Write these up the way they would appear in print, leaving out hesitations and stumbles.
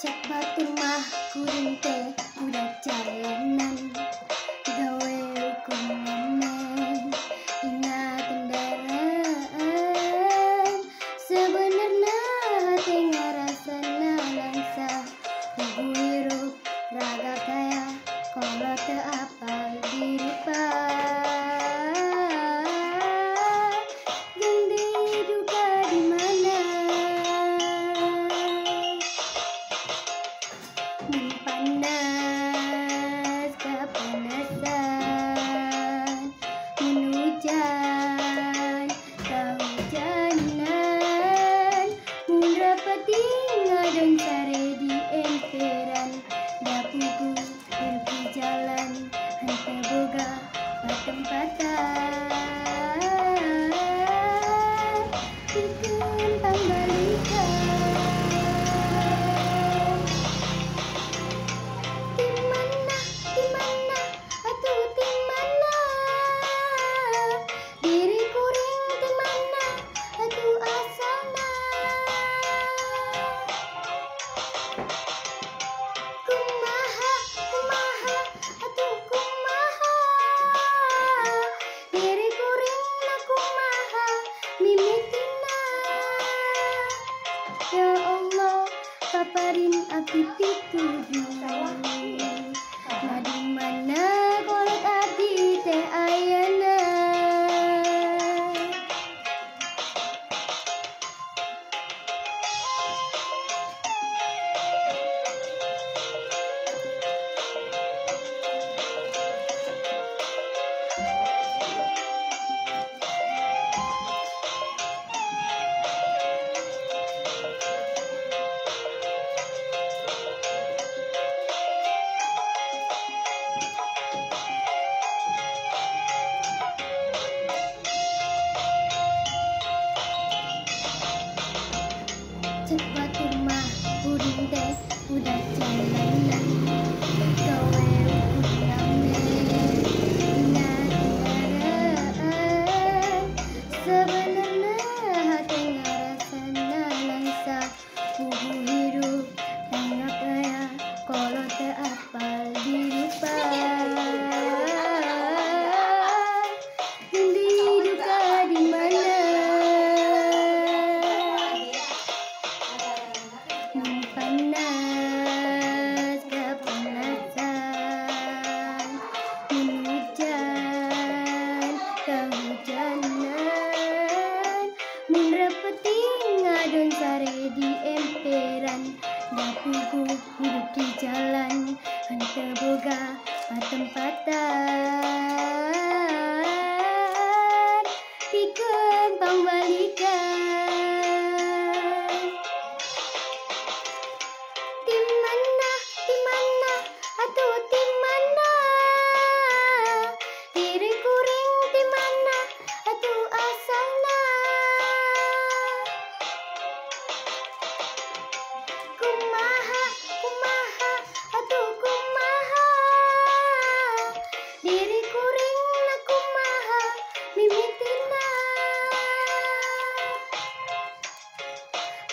Cek batur mah kuring teh budak jalanan, gawe hukum ngamen, hina kendaraan. Sebenarnya hati ngarasana langsa, ibu hirup raga kaya, kalau teu apal dirupa. Panas kepanasan, menujan kehujanan, mun rapati ngadon sare di emperan, dapuku pergi jalan hante boga patempatan, bikin pangbalikan. Ya Allah, paparin aku pituduh. Nah di mana kolot abdi teh ayana. Cek batur mah kuring teh budak jalanan, gawe hukum ngamen, hina kendaraan. Sebenarnya hati ngarasana langsa, bubu hirup tangga kaya, kalau teu apal dirupa. Di duka di mana? Panas kepanasan, menujan kehujanan, mun rapeti ngadon sare di emperan, dapuku hidup di jalan hante boga patempatan, pikeun pangbalikan.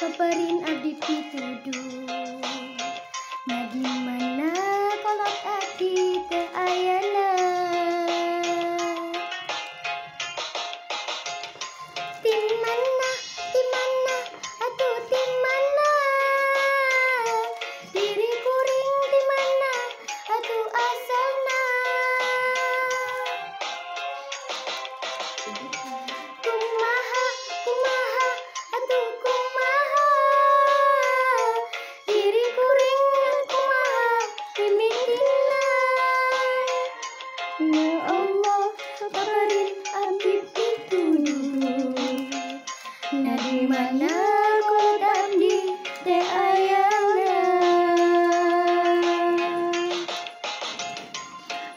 Paparin abdi pituduh. Nah di mana kolot abdi teh ayana. Di mana atuh di mana, diri kuring di mana atuh asalna. Kumaha atuh kumaha, diri kuring kumaha mimitina. Ya Allah, paparin abdi pituduh. Nah di mana kolot abdi teh ayana.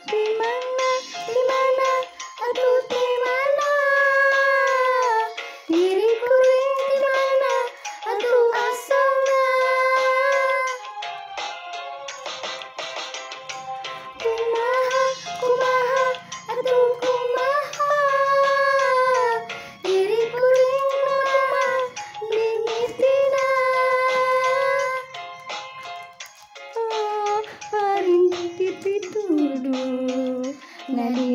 Di mana atuh di mana, diri kuring di mana atuh asalna. Kumaha atuh kumaha, diri kuring kumaha dituduh. Nadi